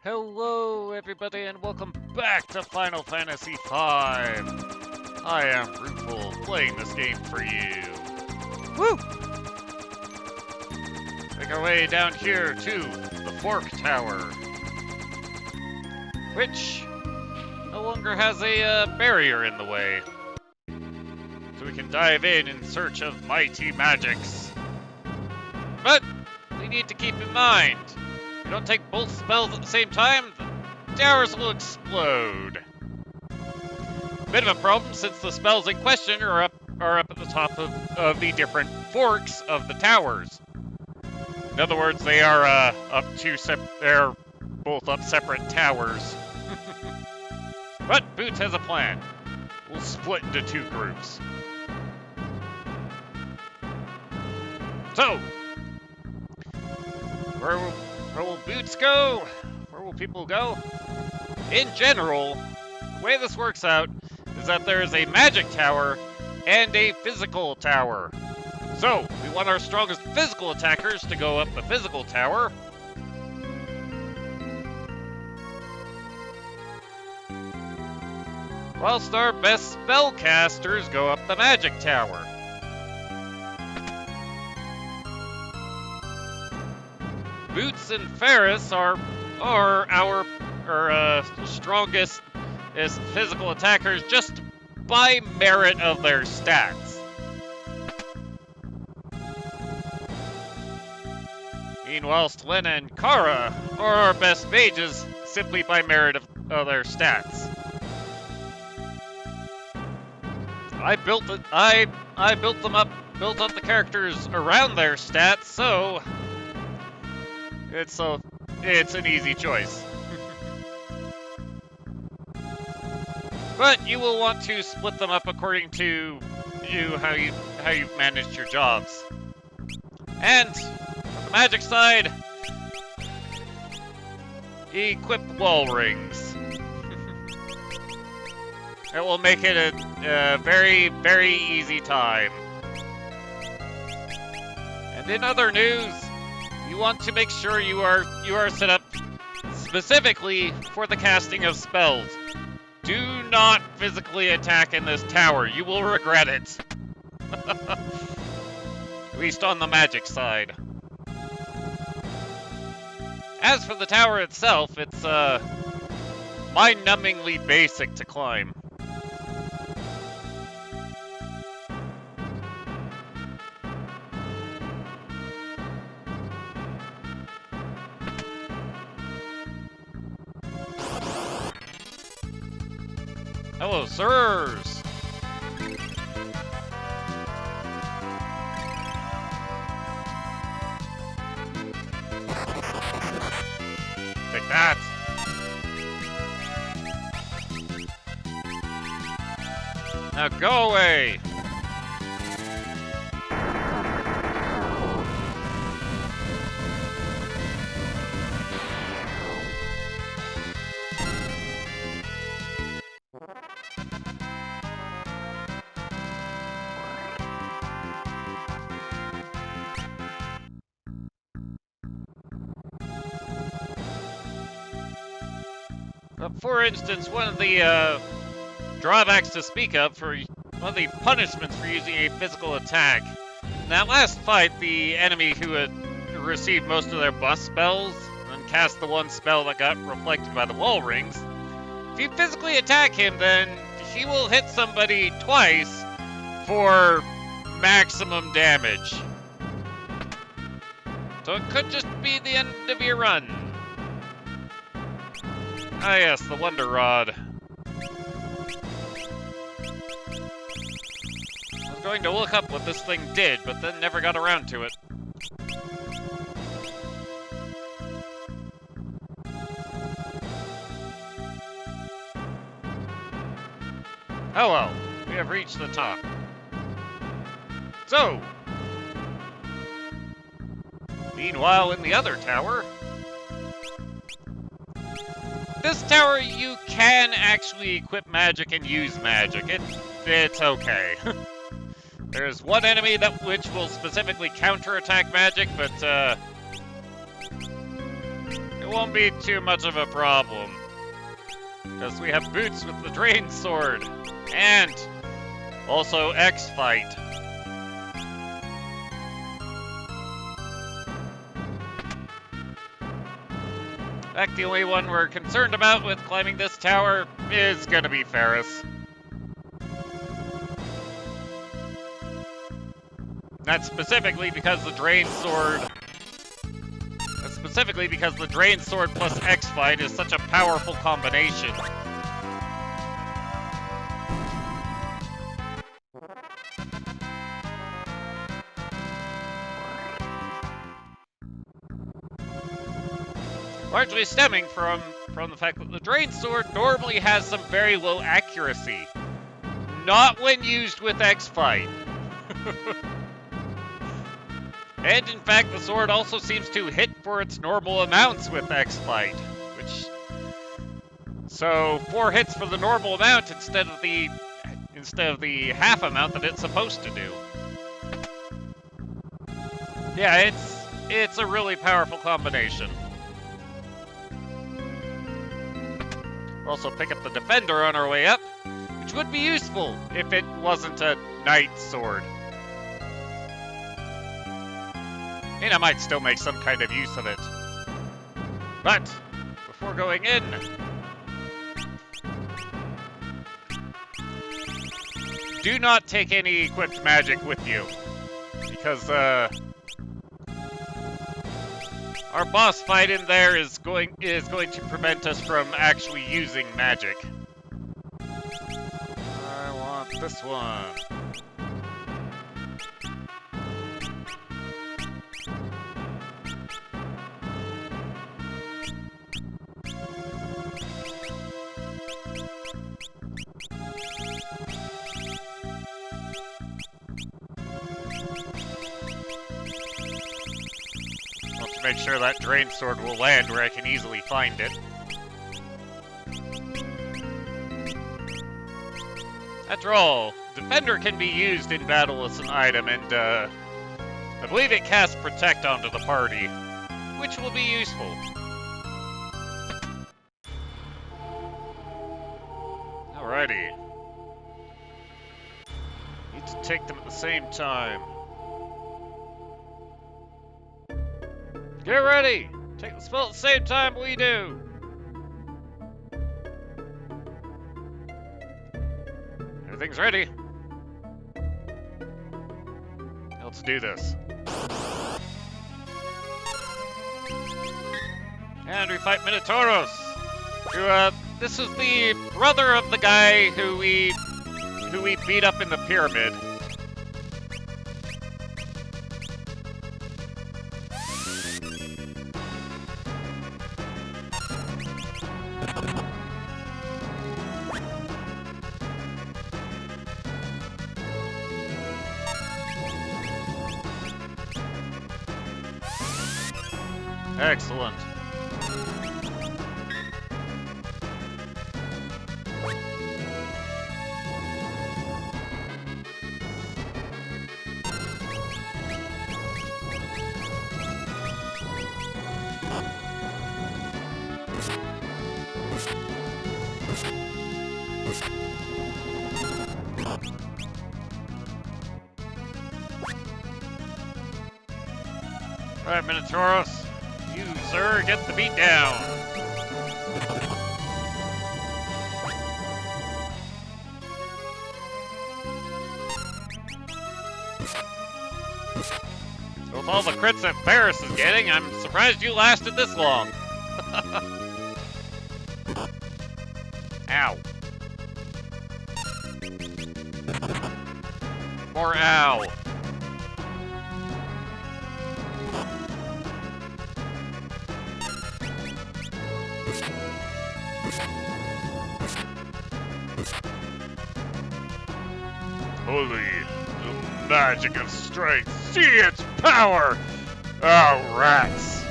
Hello, everybody, and welcome back to Final Fantasy V. I am Fruitful, playing this game for you. Woo! Make our way down here to the Fork Tower, which no longer has a barrier in the way. So we can dive in search of mighty magics. But we need to keep in mind, if you don't take both spells at the same time, the towers will explode. Bit of a problem since the spells in question are up at the top of the different forks of the towers. In other words, they are they're both up separate towers. But Boots has a plan. We'll split into two groups. So, where will Boots go? Where will people go? In general, the way this works out is that there is a magic tower and a physical tower. So, we want our strongest physical attackers to go up the physical tower. Whilst our best spellcasters go up the magic tower. Boots and Ferris are our strongest physical attackers just by merit of their stats. Meanwhile, Lena and Kara are our best mages simply by merit of their stats. I built up the characters around their stats, so it's an easy choice. But you will want to split them up according to how you've managed your jobs. And on the magic side, equip wall rings. It will make it a very, very easy time. And in other news, you want to make sure you are set up specifically for the casting of spells. Do not physically attack in this tower. You will regret it. At least on the magic side. As for the tower itself, it's mind-numbingly basic to climb. Hello, sirs! Take that! Now go away! For instance, one of the drawbacks to speak of one of the punishments for using a physical attack. In that last fight, the enemy who had received most of their buff spells and cast the one spell that got reflected by the wall rings, if you physically attack him, then he will hit somebody twice for maximum damage. So it could just be the end of your run. Ah yes, the Wonder Rod. I was going to look up what this thing did, but then never got around to it. Oh well, we have reached the top. So, meanwhile in the other tower, this tower, you can actually equip magic and use magic. It's okay. There's one enemy which will specifically counterattack magic, but it won't be too much of a problem. Because we have Boots with the Drain Sword. And also X-Fight. In fact, the only one we're concerned about with climbing this tower is gonna be Ferris. That's specifically because the Drain Sword... That's specifically because the Drain Sword plus X-Fight is such a powerful combination. Largely stemming from the fact that the Drain Sword normally has some very low accuracy. Not when used with X-Fight. And in fact, the sword also seems to hit for its normal amounts with X-Fight, which... So, 4 hits for the normal amount instead of the half amount that it's supposed to do. Yeah, it's a really powerful combination. Also pick up the Defender on our way up, which would be useful if it wasn't a Knight sword. And I might still make some kind of use of it. But, before going in... Do not take any equipped magic with you. Because, our boss fight in there is going to prevent us from actually using magic. I want this one. Make sure that Drain Sword will land where I can easily find it. After all, Defender can be used in battle as an item, and I believe it casts Protect onto the party, which will be useful. Alrighty. Need to take them at the same time. Get ready! Take the spell at the same time we do! Everything's ready. Let's do this. And we fight Minotauros, who, this is the brother of the guy who we beat up in the pyramid. Excellent. Alright, Minotauros. You, sir, get the beat down. With all the crits that Ferris is getting, I'm surprised you lasted this long. Ow. More ow. Holy, the magic of strength. See its power! Oh, rats.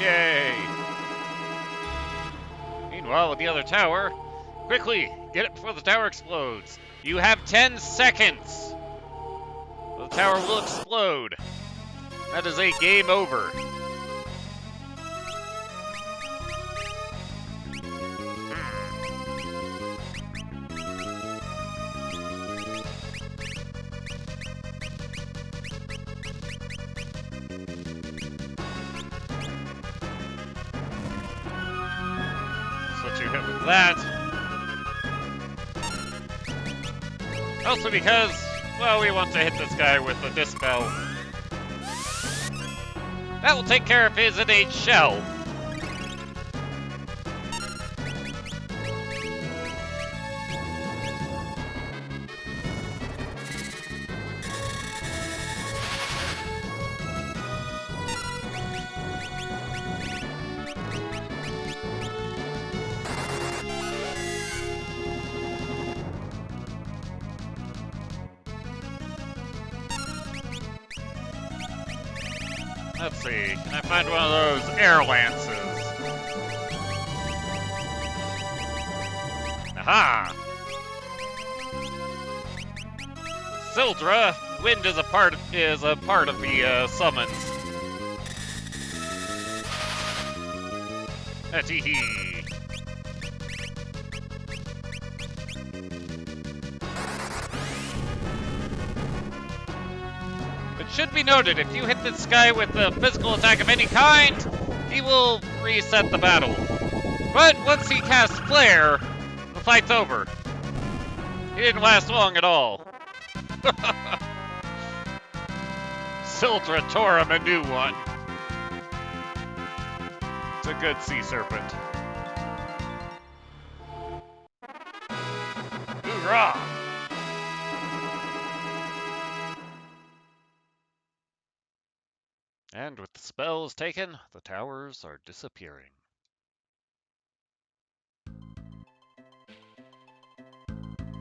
Yay! Meanwhile, with the other tower, quickly, Get it before the tower explodes. You have 10 seconds. The tower will explode. That is a game over. That's what you hit with that. Also because, well, we want to hit this guy with a dispel. That will take care of his innate shell. Let's see, can I find one of those air lances? Aha! Sildra, wind is a part of the summons. Tee-hee. It should be noted, if you hit this guy with a physical attack of any kind, he will reset the battle. But once he casts Flare, the fight's over. He didn't last long at all. Sildra tore him a new one. It's a good sea serpent. Hoorah! And with the spells taken, the towers are disappearing.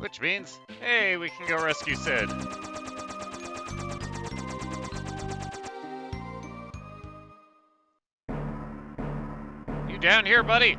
Which means, hey, we can go rescue Sid. You down here, buddy?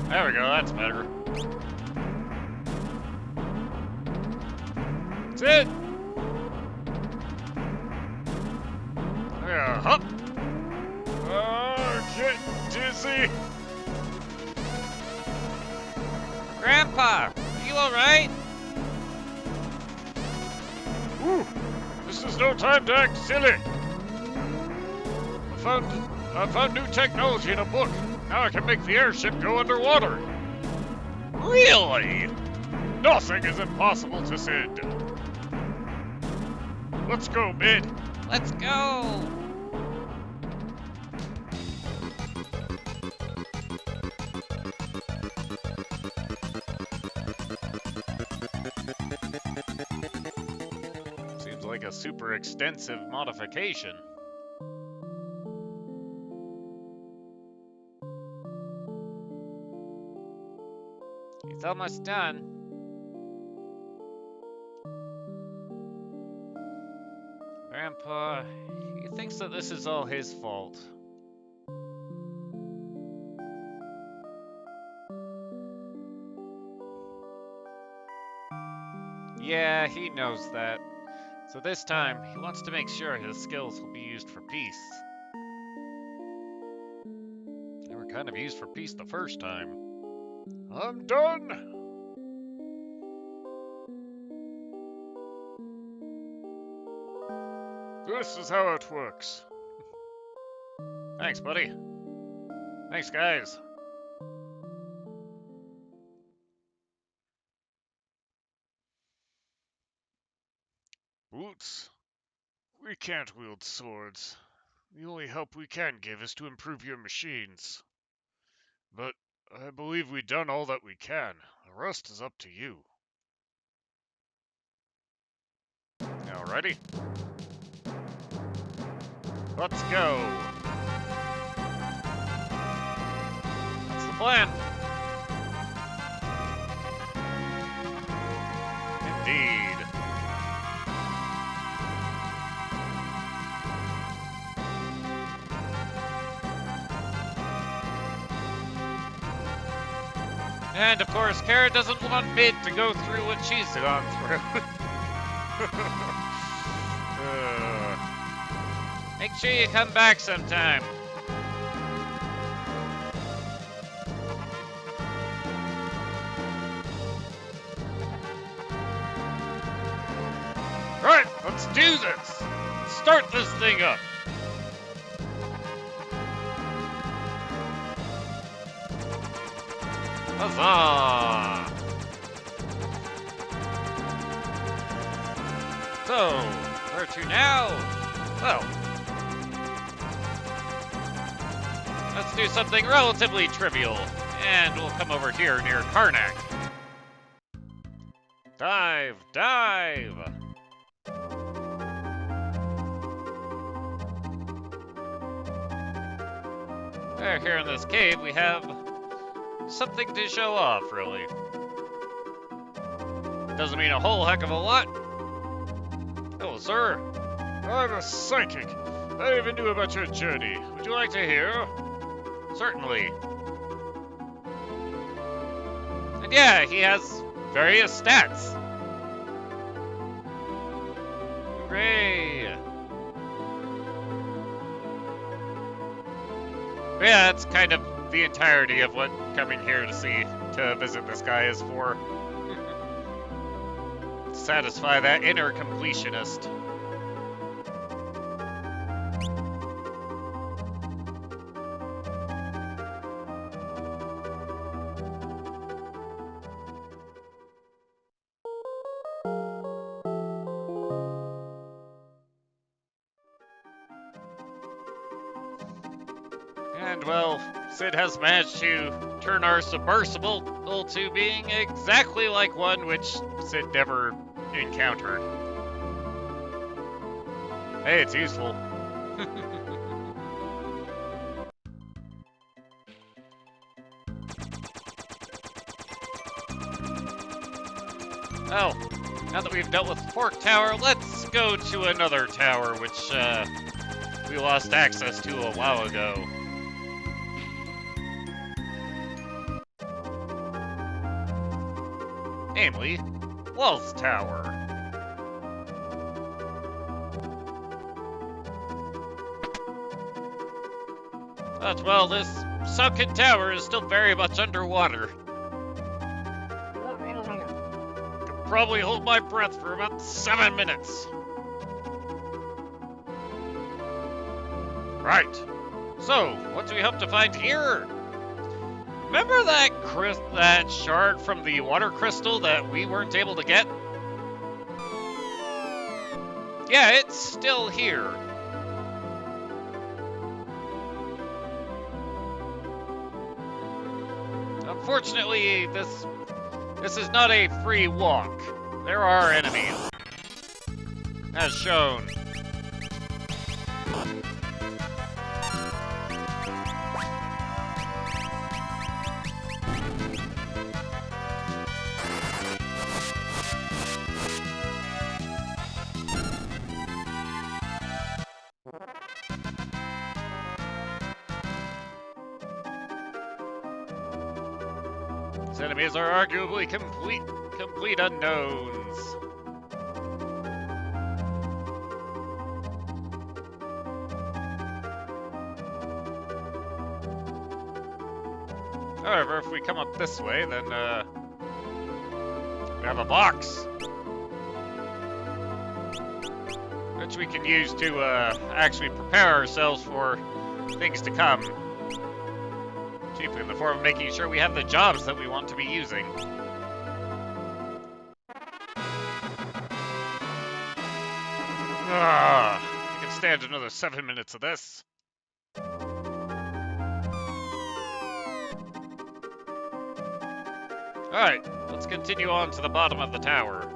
There we go, that's better. That's it! Yeah, hup! Oh, getting dizzy! Grandpa, are you alright? Whew! This is no time to act silly! I found new technology in a book. Now I can make the airship go underwater. Really? Nothing is impossible to Sid. Let's go, Mid. Let's go. Seems like a super extensive modification. It's almost done. Grandpa, he thinks that this is all his fault. Yeah, he knows that. So this time, he wants to make sure his skills will be used for peace. They were kind of used for peace the first time. I'm done! This is how it works. Thanks, buddy. Thanks, guys. Boots, we can't wield swords. The only help we can give is to improve your machines. But I believe we've done all that we can. The rest is up to you. Alrighty. Let's go. That's the plan. Indeed. And of course, Kara doesn't want Mid to go through what she's gone through. Make sure you come back sometime. Right, let's do this. Start this thing up. Huzzah! So, where to now? Well, let's do something relatively trivial, and we'll come over here near Karnak. Dive, dive! Here in this cave, we have something to show off, really. Doesn't mean a whole heck of a lot. Hello, sir. I'm a psychic. I even knew about your journey. Would you like to hear? Certainly. And yeah, he has various stats. Hooray! Yeah, that's kind of the entirety of what coming here to visit this guy is for. Satisfy that inner completionist. And well, Sid has managed to turn our submersible to being exactly like one which Sid never encountered. Hey, it's useful. Oh, now that we've dealt with Fork Tower, let's go to another tower, which we lost access to a while ago. Namely, Wealth Tower. But, well, this sunken tower is still very much underwater. Could probably hold my breath for about 7 minutes. Right. So, what do we hope to find here? Remember that shard from the water crystal that we weren't able to get? Yeah, it's still here. Unfortunately, this is not a free walk. There are enemies, as shown. These enemies are arguably complete unknowns. However, if we come up this way, then we have a box, which we can use to actually prepare ourselves for things to come. Chiefly in the form of making sure we have the jobs that we want to be using. I can stand another 7 minutes of this. Alright, let's continue on to the bottom of the tower.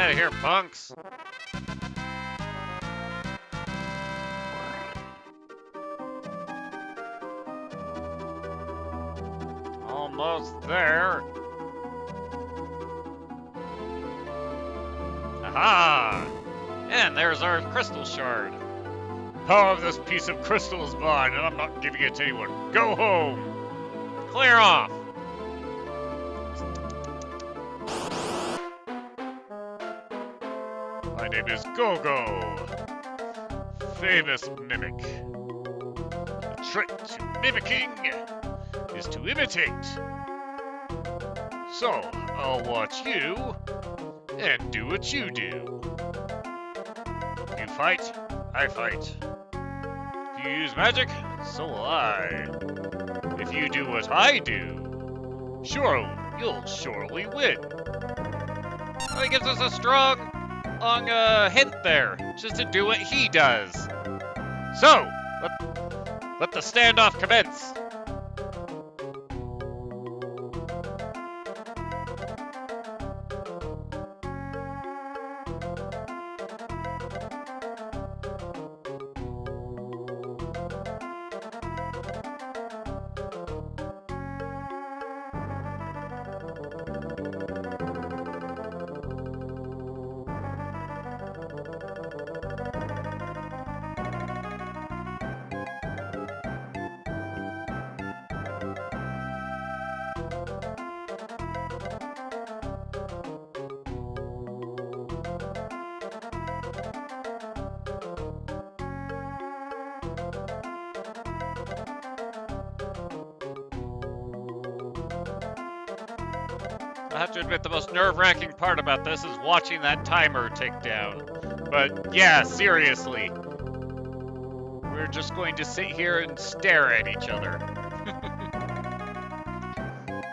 out of here, punks. Almost there. Aha! And there's our crystal shard. Power of this piece of crystal is mine, and I'm not giving it to anyone. Go home. Clear off. My name is Go-Go, famous mimic. The trick to mimicking is to imitate. So, I'll watch you and do what you do. You fight, I fight. If you use magic, so will I. If you do what I do, sure, you'll surely win. Well, he gives us a strong hint there, just to do what he does. So, let the standoff commence. I have to admit, the most nerve-wracking part about this is watching that timer tick down. But yeah, seriously. We're just going to sit here and stare at each other.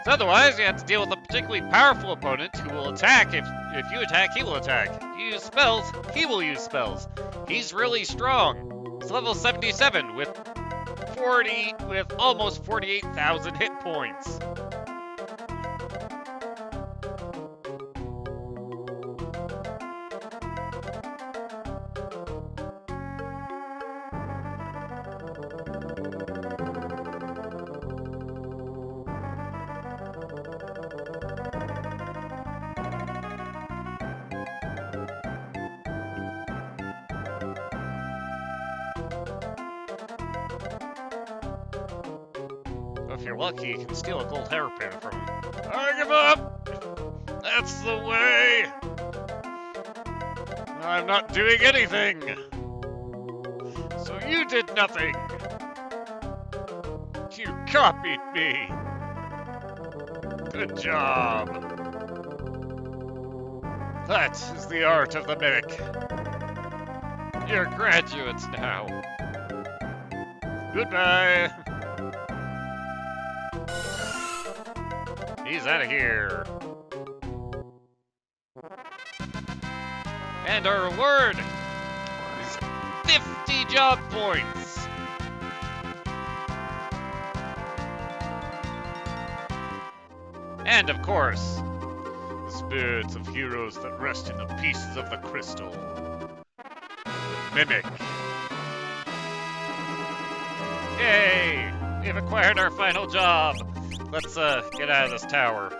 So otherwise, you have to deal with a particularly powerful opponent who will attack. If you attack, he will attack. If you use spells, he will use spells. He's really strong. He's level 77 with almost 48,000 hit points. If you're lucky, you can steal a gold hairpin from him. I give up! That's the way! I'm not doing anything! So you did nothing! You copied me! Good job! That is the art of the mimic. You're graduates now. Goodbye! He's out of here. And our reward is 50 job points. And of course, the spirits of heroes that rest in the pieces of the crystal. The mimic. Yay! We've acquired our final job. Let's get out of this tower.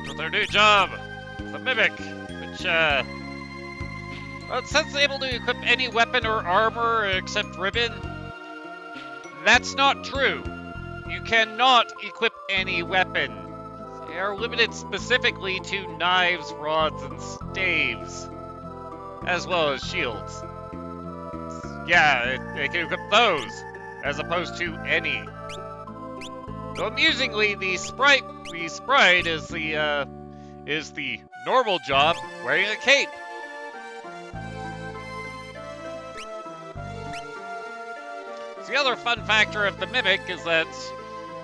With our new job, the Mimic, which, well, it says able to equip any weapon or armor except ribbon. That's not true. You cannot equip any weapon. They are limited specifically to knives, rods, and staves, as well as shields. Yeah, they can equip those, as opposed to any. Though amusingly, the sprite is the normal job wearing a cape. So the other fun factor of the Mimic is that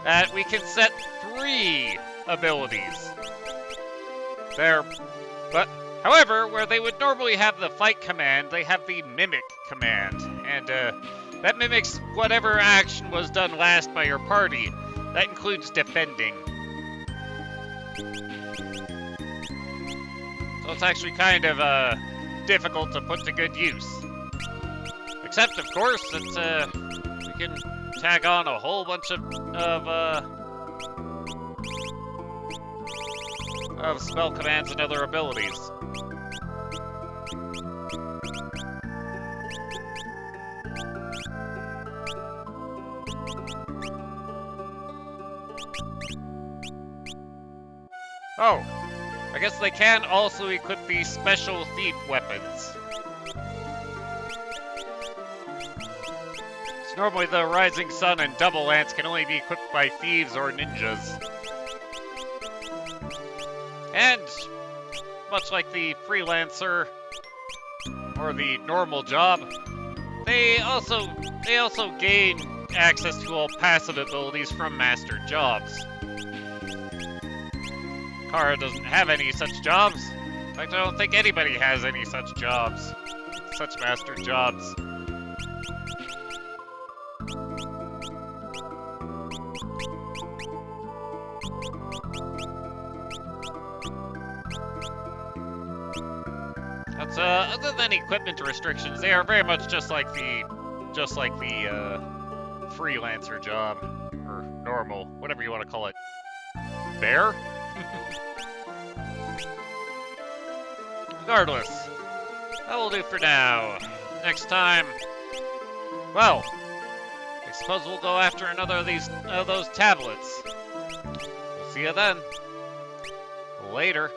that we can set 3 abilities. But however, where they would normally have the fight command, they have the mimic command, and that mimics whatever action was done last by your party. That includes defending. So it's actually kind of difficult to put to good use. Except, of course, that we can tag on a whole bunch of spell commands and other abilities. Oh, I guess they can also equip these special thief weapons. So normally the Rising Sun and Double Lance can only be equipped by thieves or ninjas. And, much like the Freelancer or the normal job, they also gain access to all passive abilities from Master Jobs. Kara doesn't have any such jobs. In fact, I don't think anybody has any such jobs. Such Master Jobs. That's, other than equipment restrictions, they are very much just like the Freelancer job, or normal, whatever you want to call it. Bear? Regardless, that will do for now. Next time, well, I suppose we'll go after another of those tablets. We'll see you then. Later.